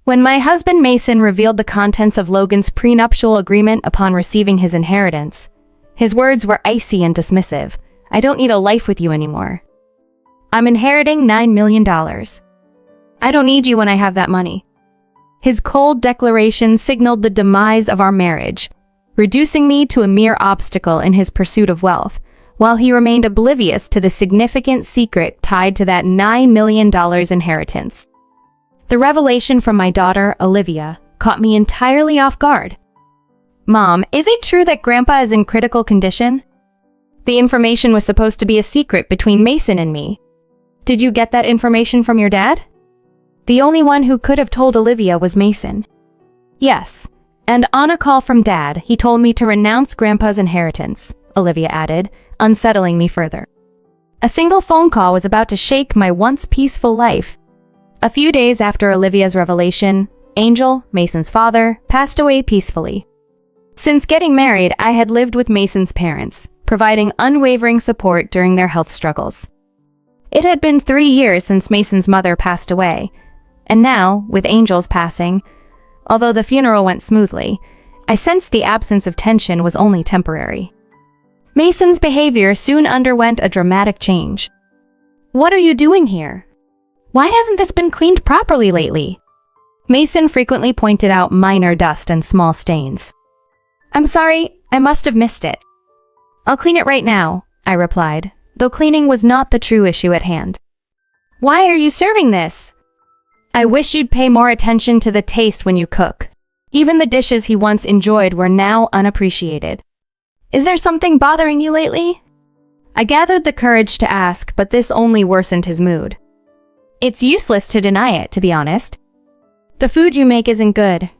When my husband Mason revealed the contents of Logan's prenuptial agreement upon receiving his inheritance, his words were icy and dismissive. "I don't need a life with you anymore. I'm inheriting $9 million. I don't need you when I have that money." His cold declaration signaled the demise of our marriage, reducing me to a mere obstacle in his pursuit of wealth, while he remained oblivious to the significant secret tied to that $9 million inheritance. The revelation from my daughter, Olivia, caught me entirely off guard. "Mom, is it true that Grandpa is in critical condition?" The information was supposed to be a secret between Mason and me. "Did you get that information from your dad?" The only one who could have told Olivia was Mason. "Yes, and on a call from Dad, he told me to renounce Grandpa's inheritance," Olivia added, unsettling me further. A single phone call was about to shake my once peaceful life. A few days after Olivia's revelation, Angel, Mason's father, passed away peacefully. Since getting married, I had lived with Mason's parents, providing unwavering support during their health struggles. It had been 3 years since Mason's mother passed away, and now, with Angel's passing, although the funeral went smoothly, I sensed the absence of tension was only temporary. Mason's behavior soon underwent a dramatic change. "What are you doing here? Why hasn't this been cleaned properly lately?" Mason frequently pointed out minor dust and small stains. "I'm sorry, I must have missed it." "I'll clean it right now," I replied, though cleaning was not the true issue at hand. "Why are you serving this?" "I wish you'd pay more attention to the taste when you cook." Even the dishes he once enjoyed were now unappreciated. "Is there something bothering you lately?" I gathered the courage to ask, but this only worsened his mood. "It's useless to deny it, to be honest. The food you make isn't good.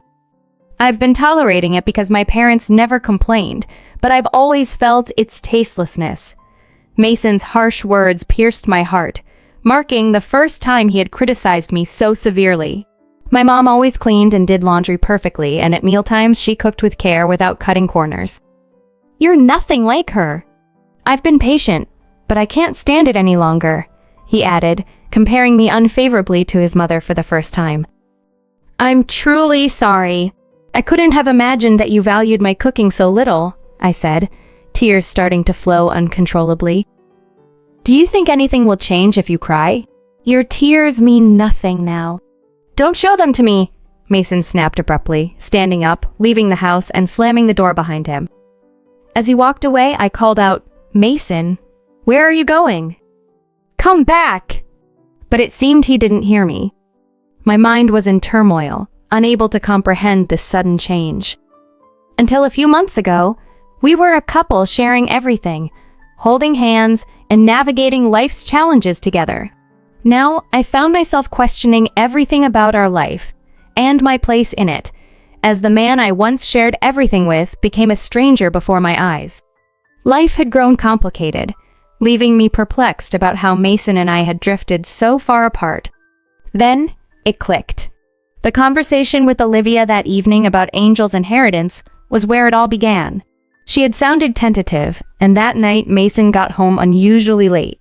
I've been tolerating it because my parents never complained, but I've always felt its tastelessness." Mason's harsh words pierced my heart, marking the first time he had criticized me so severely. My mom always cleaned and did laundry perfectly, and at mealtimes she cooked with care without cutting corners. "You're nothing like her." "I've been patient, but I can't stand it any longer," he added, comparing me unfavorably to his mother for the first time. "I'm truly sorry. I couldn't have imagined that you valued my cooking so little," I said, tears starting to flow uncontrollably. "Do you think anything will change if you cry? Your tears mean nothing now." "Don't show them to me," Mason snapped abruptly, standing up, leaving the house and slamming the door behind him. As he walked away, I called out, "Mason, where are you going? Come back!" But it seemed he didn't hear me. My mind was in turmoil, unable to comprehend this sudden change. Until a few months ago, we were a couple sharing everything, holding hands and navigating life's challenges together. Now, I found myself questioning everything about our life and my place in it, as the man I once shared everything with became a stranger before my eyes. Life had grown complicated, leaving me perplexed about how Mason and I had drifted so far apart. Then, it clicked. The conversation with Olivia that evening about Angel's inheritance was where it all began. She had sounded tentative, and that night Mason got home unusually late.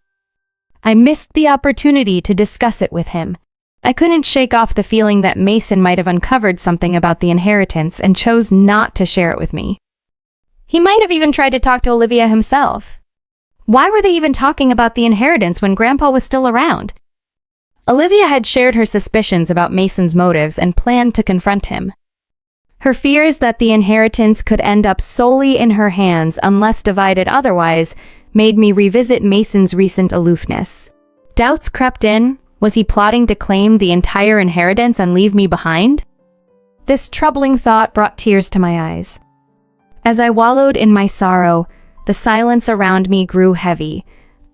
I missed the opportunity to discuss it with him. I couldn't shake off the feeling that Mason might have uncovered something about the inheritance and chose not to share it with me. He might have even tried to talk to Olivia himself. Why were they even talking about the inheritance when Grandpa was still around? Olivia had shared her suspicions about Mason's motives and planned to confront him. Her fears that the inheritance could end up solely in her hands unless divided otherwise made me revisit Mason's recent aloofness. Doubts crept in. Was he plotting to claim the entire inheritance and leave me behind? This troubling thought brought tears to my eyes. As I wallowed in my sorrow, the silence around me grew heavy,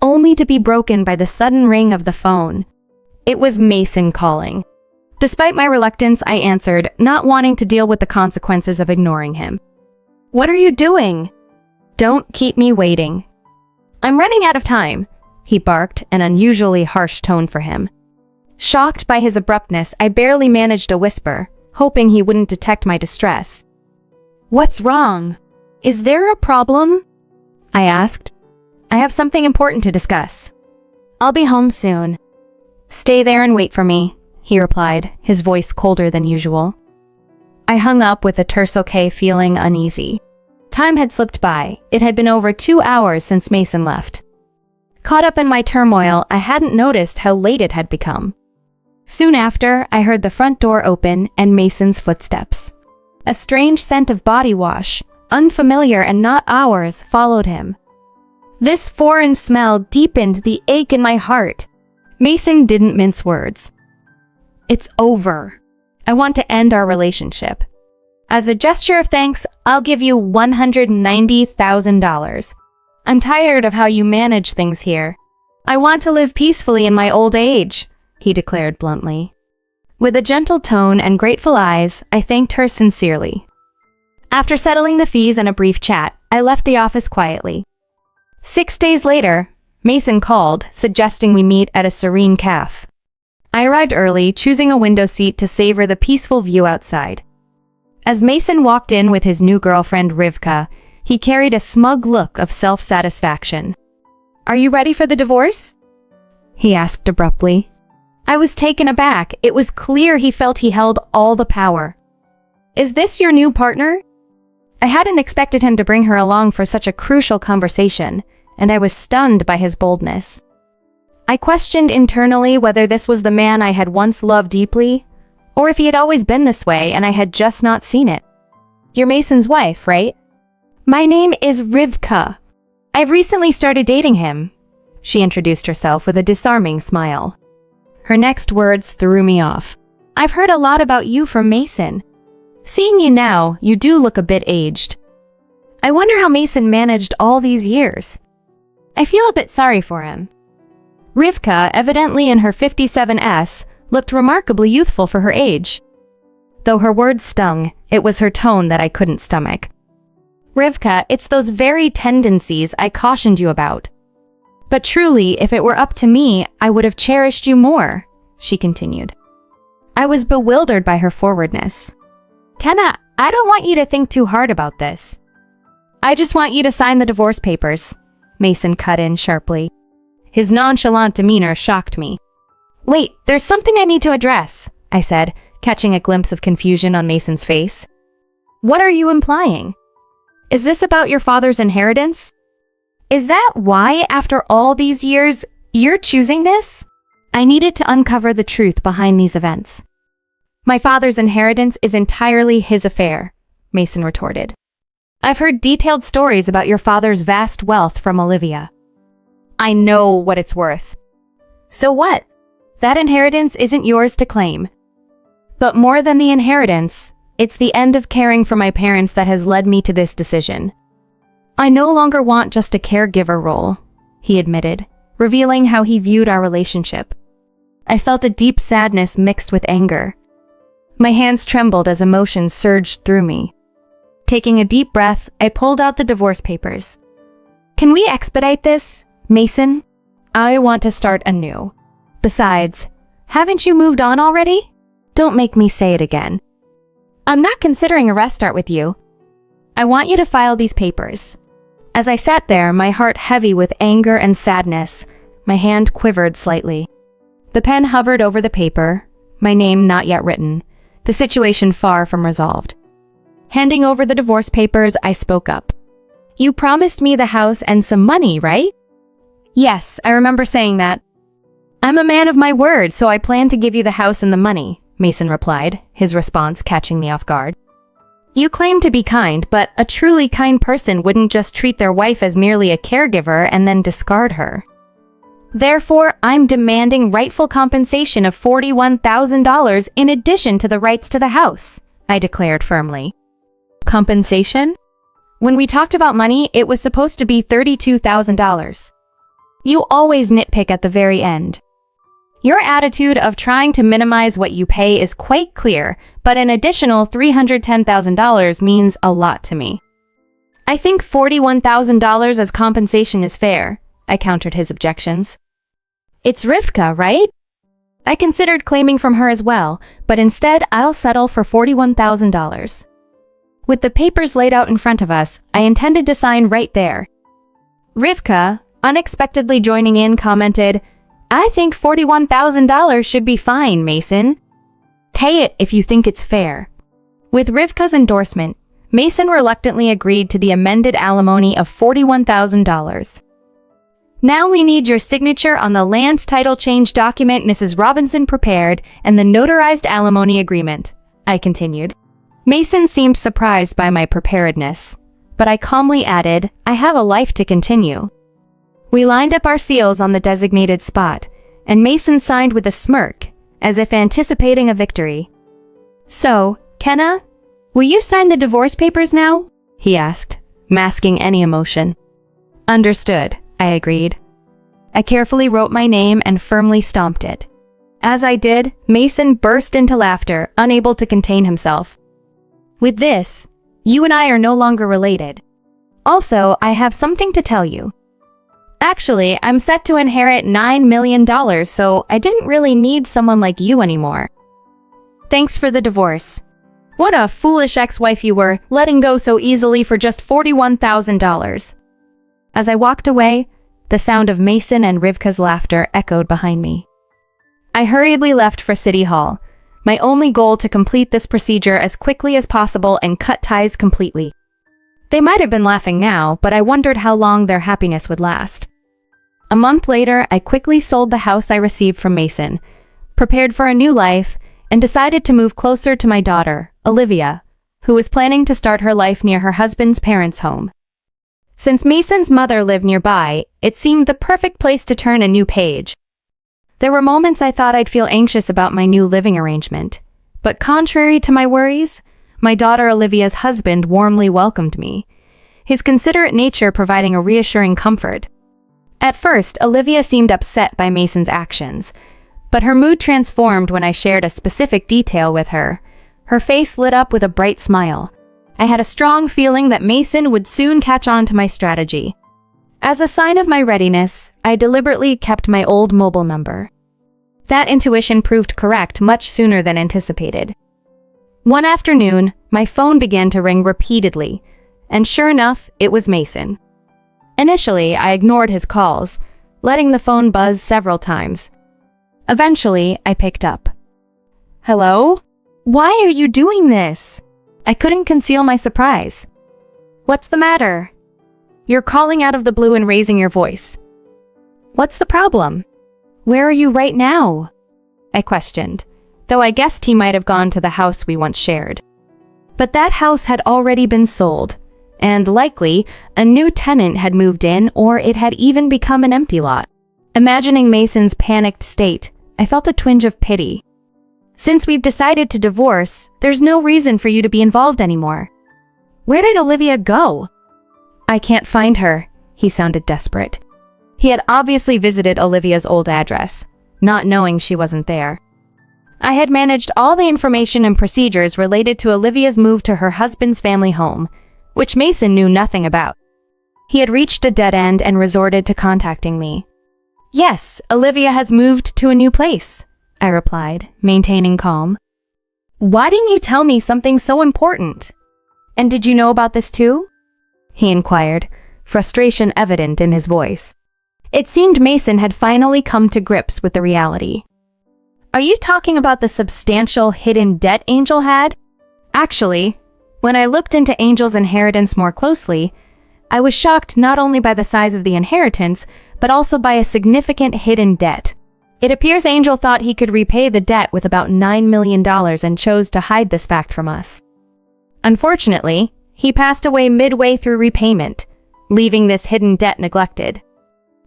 only to be broken by the sudden ring of the phone. It was Mason calling. Despite my reluctance, I answered, not wanting to deal with the consequences of ignoring him. "What are you doing?" "Don't keep me waiting." "I'm running out of time," he barked, an unusually harsh tone for him. Shocked by his abruptness, I barely managed a whisper, hoping he wouldn't detect my distress. "What's wrong? Is there a problem?" I asked. "I have something important to discuss." "I'll be home soon." "Stay there and wait for me," he replied, his voice colder than usual. I hung up with a terse okay, feeling uneasy. Time had slipped by. It had been over 2 hours since Mason left. Caught up in my turmoil, I hadn't noticed how late it had become. Soon after, I heard the front door open and Mason's footsteps. A strange scent of body wash, unfamiliar and not ours, followed him. This foreign smell deepened the ache in my heart. Mason didn't mince words. It's over. I want to end our relationship. As a gesture of thanks, I'll give you $190,000. I'm tired of how you manage things here. I want to live peacefully in my old age, he declared bluntly. With a gentle tone and grateful eyes, I thanked her sincerely. After settling the fees and a brief chat, I left the office quietly. 6 days later, Mason called, suggesting we meet at a serene cafe. I arrived early, choosing a window seat to savor the peaceful view outside. As Mason walked in with his new girlfriend Rivka, he carried a smug look of self-satisfaction. Are you ready for the divorce? He asked abruptly. I was taken aback. It was clear he felt he held all the power. Is this your new partner? I hadn't expected him to bring her along for such a crucial conversation, and I was stunned by his boldness. I questioned internally whether this was the man I had once loved deeply, or if he had always been this way and I had just not seen it. You're Mason's wife, right? My name is Rivka. I've recently started dating him, she introduced herself with a disarming smile. Her next words threw me off. I've heard a lot about you from Mason. Seeing you now, you do look a bit aged. I wonder how Mason managed all these years. I feel a bit sorry for him. Rivka, evidently in her 57s, looked remarkably youthful for her age. Though her words stung, it was her tone that I couldn't stomach. Rivka, it's those very tendencies I cautioned you about. But truly, if it were up to me, I would have cherished you more, she continued. I was bewildered by her forwardness. Kenna, I don't want you to think too hard about this. I just want you to sign the divorce papers, Mason cut in sharply. His nonchalant demeanor shocked me. Wait, there's something I need to address, I said, catching a glimpse of confusion on Mason's face. What are you implying? Is this about your father's inheritance? Is that why, after all these years, you're choosing this? I needed to uncover the truth behind these events. My father's inheritance is entirely his affair, Mason retorted. I've heard detailed stories about your father's vast wealth from Olivia. I know what it's worth. So what? That inheritance isn't yours to claim. But more than the inheritance, it's the end of caring for my parents that has led me to this decision. I no longer want just a caregiver role, he admitted, revealing how he viewed our relationship. I felt a deep sadness mixed with anger. My hands trembled as emotions surged through me. Taking a deep breath, I pulled out the divorce papers. Can we expedite this, Mason? I want to start anew. Besides, haven't you moved on already? Don't make me say it again. I'm not considering a restart with you. I want you to file these papers. As I sat there, my heart heavy with anger and sadness, my hand quivered slightly. The pen hovered over the paper, my name not yet written, the situation far from resolved. Handing over the divorce papers, I spoke up. You promised me the house and some money, right? Yes, I remember saying that. I'm a man of my word, so I plan to give you the house and the money, Mason replied, his response catching me off guard. You claim to be kind, but a truly kind person wouldn't just treat their wife as merely a caregiver and then discard her. Therefore, I'm demanding rightful compensation of $41,000 in addition to the rights to the house, I declared firmly. Compensation? When we talked about money, it was supposed to be $32,000. You always nitpick at the very end. Your attitude of trying to minimize what you pay is quite clear, but an additional $310,000 means a lot to me. I think $41,000 as compensation is fair, I countered his objections. It's Rivka, right? I considered claiming from her as well, but instead I'll settle for $41,000. With the papers laid out in front of us, I intended to sign right there. Rivka, unexpectedly joining in, commented, I think $41,000 should be fine, Mason. Pay it if you think it's fair. With Rivka's endorsement, Mason reluctantly agreed to the amended alimony of $41,000. Now we need your signature on the land title change document Mrs. Robinson prepared and the notarized alimony agreement, I continued. Mason seemed surprised by my preparedness, but I calmly added, I have a life to continue. We lined up our seals on the designated spot, and Mason signed with a smirk, as if anticipating a victory. So, Kenna, will you sign the divorce papers now? He asked, masking any emotion. Understood, I agreed. I carefully wrote my name and firmly stomped it. As I did, Mason burst into laughter, unable to contain himself. With this, you and I are no longer related. Also, I have something to tell you. Actually, I'm set to inherit $9 million, so I didn't really need someone like you anymore. Thanks for the divorce. What a foolish ex-wife you were, letting go so easily for just $41,000. As I walked away, the sound of Mason and Rivka's laughter echoed behind me. I hurriedly left for City Hall, my only goal to complete this procedure as quickly as possible and cut ties completely. They might have been laughing now, but I wondered how long their happiness would last. A month later, I quickly sold the house I received from Mason, prepared for a new life, and decided to move closer to my daughter, Olivia, who was planning to start her life near her husband's parents' home. Since Mason's mother lived nearby, it seemed the perfect place to turn a new page. There were moments I thought I'd feel anxious about my new living arrangement, but contrary to my worries, my daughter Olivia's husband warmly welcomed me, his considerate nature providing a reassuring comfort. At first, Olivia seemed upset by Mason's actions, but her mood transformed when I shared a specific detail with her. Her face lit up with a bright smile. I had a strong feeling that Mason would soon catch on to my strategy. As a sign of my readiness, I deliberately kept my old mobile number. That intuition proved correct much sooner than anticipated. One afternoon, my phone began to ring repeatedly, and sure enough, it was Mason. Initially, I ignored his calls, letting the phone buzz several times. Eventually, I picked up. Hello? Why are you doing this? I couldn't conceal my surprise. What's the matter? You're calling out of the blue and raising your voice. What's the problem? Where are you right now? I questioned, though I guessed he might have gone to the house we once shared. But that house had already been sold, and likely, a new tenant had moved in or it had even become an empty lot. Imagining Mason's panicked state, I felt a twinge of pity. Since we've decided to divorce, there's no reason for you to be involved anymore. Where did Olivia go? I can't find her, he sounded desperate. He had obviously visited Olivia's old address, not knowing she wasn't there. I had managed all the information and procedures related to Olivia's move to her husband's family home, which Mason knew nothing about. He had reached a dead end and resorted to contacting me. Yes, Olivia has moved to a new place, I replied, maintaining calm. Why didn't you tell me something so important? And did you know about this too? He inquired, frustration evident in his voice. It seemed Mason had finally come to grips with the reality. Are you talking about the substantial hidden debt Angel had? Actually, when I looked into Angel's inheritance more closely, I was shocked not only by the size of the inheritance, but also by a significant hidden debt. It appears Angel thought he could repay the debt with about $9 million and chose to hide this fact from us. Unfortunately, he passed away midway through repayment, leaving this hidden debt neglected.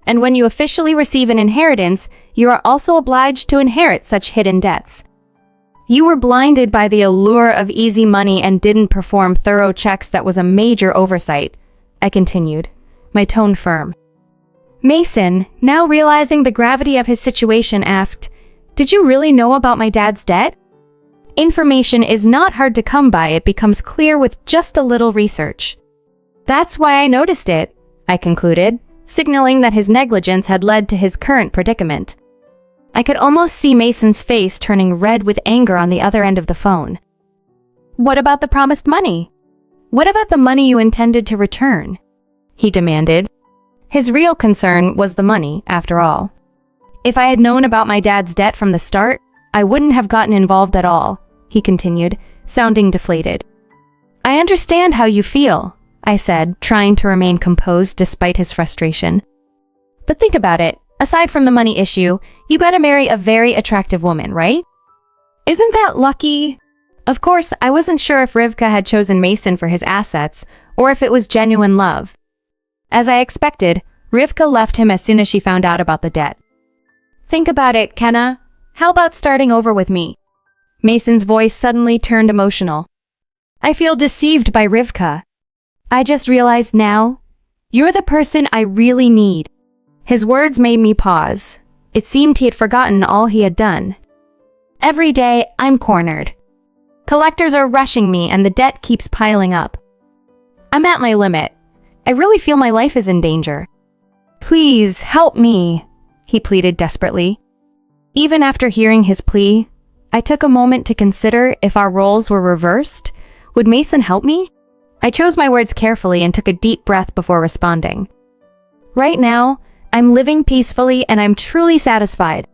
And when you officially receive an inheritance, you are also obliged to inherit such hidden debts. You were blinded by the allure of easy money and didn't perform thorough checks. That was a major oversight, I continued, my tone firm. Mason, now realizing the gravity of his situation, asked, Did you really know about my dad's debt? Information is not hard to come by. It becomes clear with just a little research. That's why I noticed it, I concluded, signaling that his negligence had led to his current predicament. I could almost see Mason's face turning red with anger on the other end of the phone. What about the promised money? What about the money you intended to return? He demanded. His real concern was the money, after all. If I had known about my dad's debt from the start, I wouldn't have gotten involved at all, he continued, sounding deflated. I understand how you feel, I said, trying to remain composed despite his frustration. But think about it. Aside from the money issue, you gotta marry a very attractive woman, right? Isn't that lucky? Of course, I wasn't sure if Rivka had chosen Mason for his assets or if it was genuine love. As I expected, Rivka left him as soon as she found out about the debt. Think about it, Kenna. How about starting over with me? Mason's voice suddenly turned emotional. I feel deceived by Rivka. I just realized now, you're the person I really need. His words made me pause. It seemed he had forgotten all he had done. Every day, I'm cornered. Collectors are rushing me and the debt keeps piling up. I'm at my limit. I really feel my life is in danger. Please, help me, he pleaded desperately. Even after hearing his plea, I took a moment to consider if our roles were reversed. Would Mason help me? I chose my words carefully and took a deep breath before responding. Right now, I'm living peacefully and I'm truly satisfied.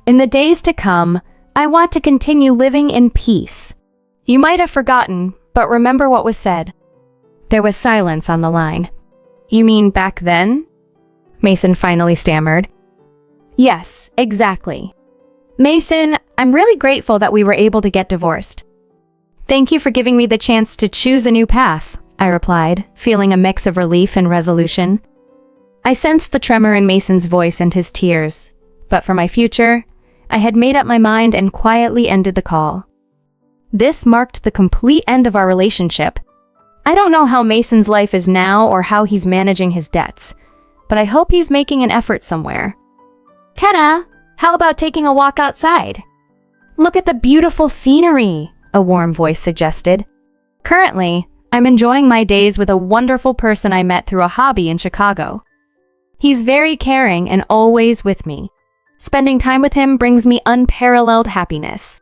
In the days to come, I want to continue living in peace. You might have forgotten, but remember what was said. There was silence on the line. You mean back then? Mason finally stammered. Yes, exactly. Mason, I'm really grateful that we were able to get divorced. Thank you for giving me the chance to choose a new path, I replied, feeling a mix of relief and resolution. I sensed the tremor in Mason's voice and his tears, but for my future, I had made up my mind and quietly ended the call. This marked the complete end of our relationship. I don't know how Mason's life is now or how he's managing his debts, but I hope he's making an effort somewhere. Kenna, how about taking a walk outside? Look at the beautiful scenery, a warm voice suggested. Currently, I'm enjoying my days with a wonderful person I met through a hobby in Chicago. He's very caring and always with me. Spending time with him brings me unparalleled happiness.